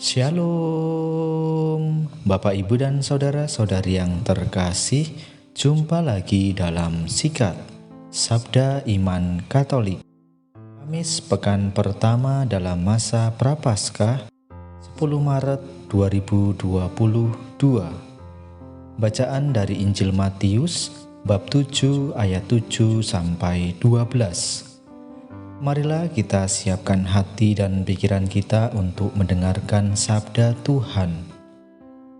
Shalom, Bapak, Ibu, dan saudara-saudari yang terkasih. Jumpa lagi dalam Sikat Sabda Iman Katolik, Kamis pekan pertama dalam masa Prapaskah 10 Maret 2022. Bacaan dari Injil Matius bab 7 ayat 7 sampai 12. Marilah kita siapkan hati dan pikiran kita untuk mendengarkan sabda Tuhan.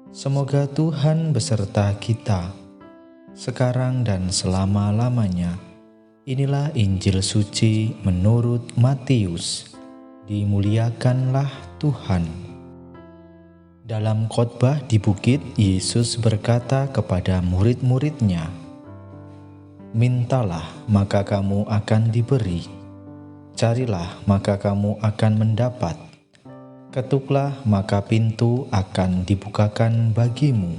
Semoga Tuhan beserta kita, sekarang dan selama-lamanya. Inilah Injil suci menurut Matius. Dimuliakanlah Tuhan. Dalam khotbah di bukit, Yesus berkata kepada murid-muridnya, "Mintalah, maka kamu akan diberi. Carilah, maka kamu akan mendapat. Ketuklah, maka pintu akan dibukakan bagimu.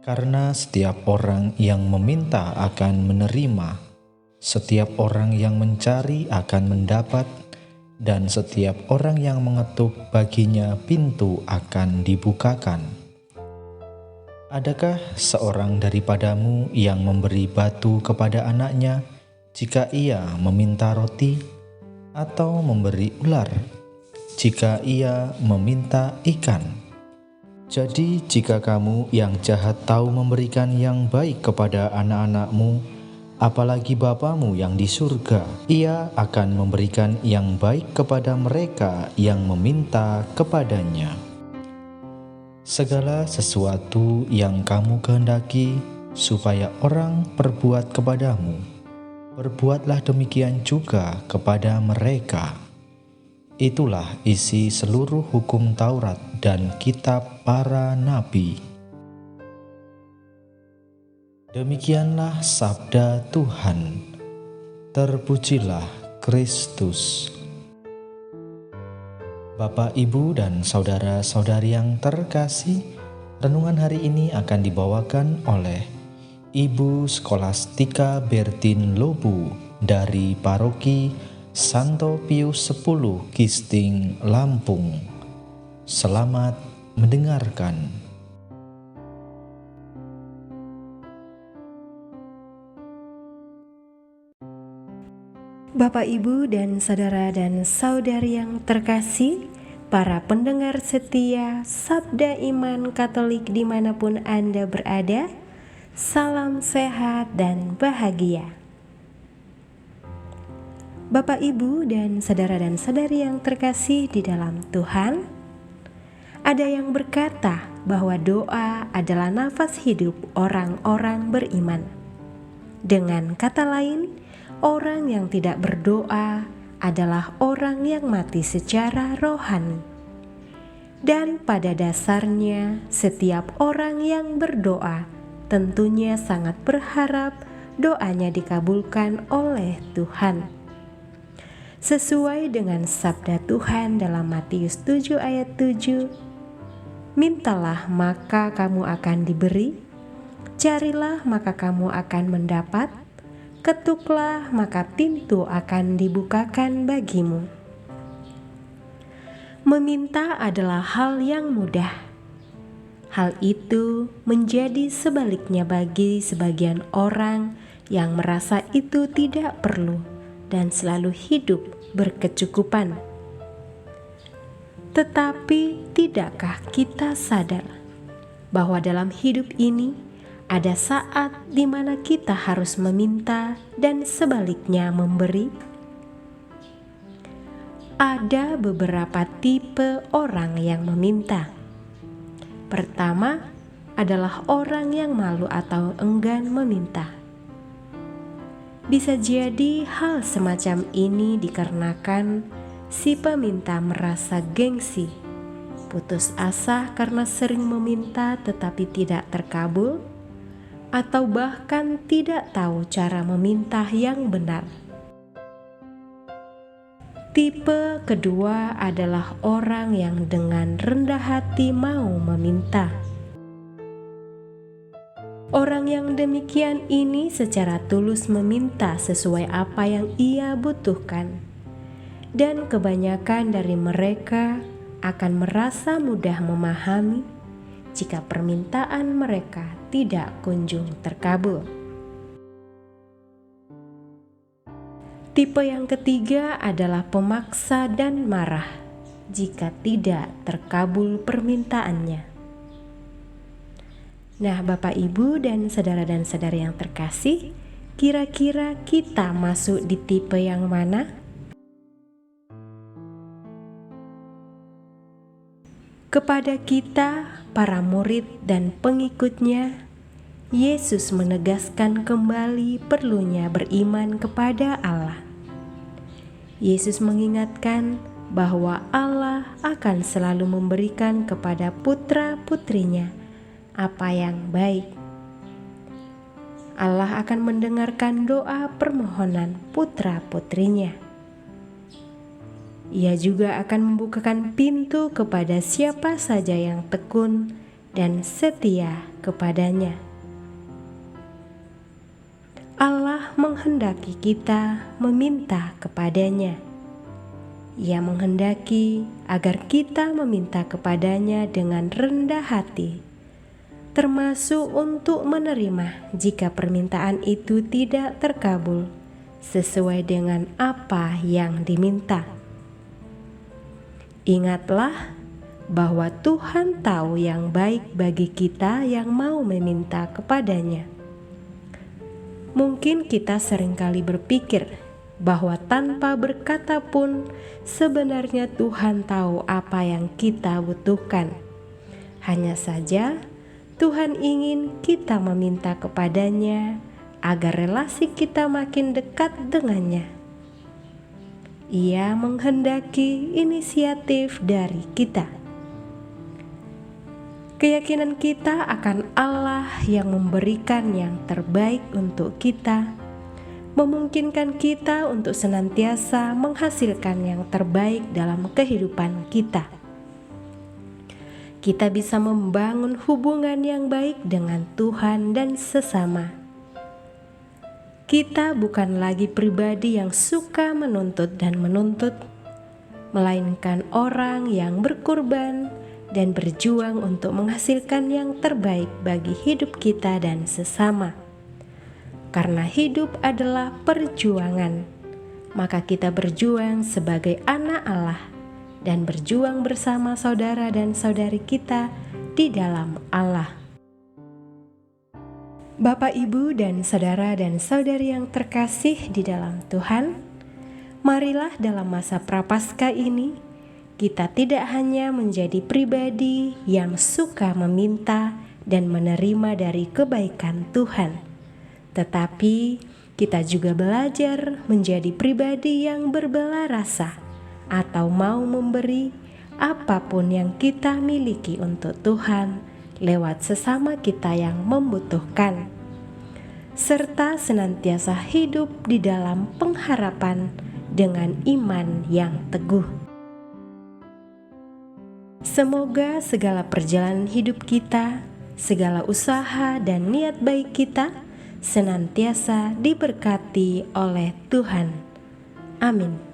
Karena setiap orang yang meminta akan menerima, setiap orang yang mencari akan mendapat, dan setiap orang yang mengetuk baginya pintu akan dibukakan. Adakah seorang daripadamu yang memberi batu kepada anaknya jika ia meminta roti? Atau memberi ular jika ia meminta ikan? Jadi jika kamu yang jahat tahu memberikan yang baik kepada anak-anakmu, apalagi Bapamu yang di surga, ia akan memberikan yang baik kepada mereka yang meminta kepadanya. Segala sesuatu yang kamu kehendaki supaya orang perbuat kepadamu, berbuatlah demikian juga kepada mereka. Itulah isi seluruh hukum Taurat dan kitab para nabi." Demikianlah sabda Tuhan. Terpujilah Kristus. Bapak, Ibu, dan saudara-saudari yang terkasih, renungan hari ini akan dibawakan oleh Ibu Skolastika Bertin Lobu dari Paroki Santo Pius X Gisting, Lampung. Selamat mendengarkan. Bapak, Ibu, dan saudara dan saudari yang terkasih, para pendengar setia Sabda Iman Katolik dimanapun Anda berada, salam sehat dan bahagia. Bapak, Ibu, dan saudara dan saudari yang terkasih di dalam Tuhan, ada yang berkata bahwa doa adalah nafas hidup orang-orang beriman. Dengan kata lain, orang yang tidak berdoa adalah orang yang mati secara rohani. Dan pada dasarnya, setiap orang yang berdoa tentunya sangat berharap doanya dikabulkan oleh Tuhan. Sesuai dengan sabda Tuhan dalam Matius 7 ayat 7, "Mintalah maka kamu akan diberi, carilah maka kamu akan mendapat, ketuklah maka pintu akan dibukakan bagimu." Meminta adalah hal yang mudah. Hal itu menjadi sebaliknya bagi sebagian orang yang merasa itu tidak perlu dan selalu hidup berkecukupan. Tetapi tidakkah kita sadar bahwa dalam hidup ini ada saat di mana kita harus meminta dan sebaliknya memberi? Ada beberapa tipe orang yang meminta. Pertama adalah orang yang malu atau enggan meminta. Bisa jadi hal semacam ini dikarenakan si peminta merasa gengsi, putus asa karena sering meminta tetapi tidak terkabul, atau bahkan tidak tahu cara meminta yang benar. Tipe kedua adalah orang yang dengan rendah hati mau meminta. Orang yang demikian ini secara tulus meminta sesuai apa yang ia butuhkan. Dan kebanyakan dari mereka akan merasa mudah memahami jika permintaan mereka tidak kunjung terkabul. Tipe yang ketiga adalah pemaksa dan marah jika tidak terkabul permintaannya. Nah, Bapak, Ibu, dan saudara-saudari yang terkasih, kira-kira kita masuk di tipe yang mana? Kepada kita, para murid dan pengikutnya, Yesus menegaskan kembali perlunya beriman kepada Allah. Yesus mengingatkan bahwa Allah akan selalu memberikan kepada putra-putrinya apa yang baik. Allah akan mendengarkan doa permohonan putra-putrinya. Ia juga akan membukakan pintu kepada siapa saja yang tekun dan setia kepadanya. Allah menghendaki kita meminta kepadanya. Ia menghendaki agar kita meminta kepadanya dengan rendah hati, termasuk untuk menerima jika permintaan itu tidak terkabul sesuai dengan apa yang diminta. Ingatlah bahwa Tuhan tahu yang baik bagi kita yang mau meminta kepadanya. Mungkin kita seringkali berpikir bahwa tanpa berkata pun sebenarnya Tuhan tahu apa yang kita butuhkan. Hanya saja Tuhan ingin kita meminta kepadanya agar relasi kita makin dekat dengannya. Ia menghendaki inisiatif dari kita. Keyakinan kita akan Allah yang memberikan yang terbaik untuk kita, memungkinkan kita untuk senantiasa menghasilkan yang terbaik dalam kehidupan kita. Kita bisa membangun hubungan yang baik dengan Tuhan dan sesama. Kita bukan lagi pribadi yang suka menuntut dan menuntut, melainkan orang yang berkorban dan berjuang untuk menghasilkan yang terbaik bagi hidup kita dan sesama. Karena hidup adalah perjuangan, maka kita berjuang sebagai anak Allah dan berjuang bersama saudara dan saudari kita di dalam Allah. Bapak, Ibu, dan saudara dan saudari yang terkasih di dalam Tuhan, marilah dalam masa Prapaskah ini kita tidak hanya menjadi pribadi yang suka meminta dan menerima dari kebaikan Tuhan, tetapi kita juga belajar menjadi pribadi yang berbelah rasa atau mau memberi apapun yang kita miliki untuk Tuhan lewat sesama kita yang membutuhkan, serta senantiasa hidup di dalam pengharapan dengan iman yang teguh. Semoga segala perjalanan hidup kita, segala usaha dan niat baik kita senantiasa diberkati oleh Tuhan. Amin.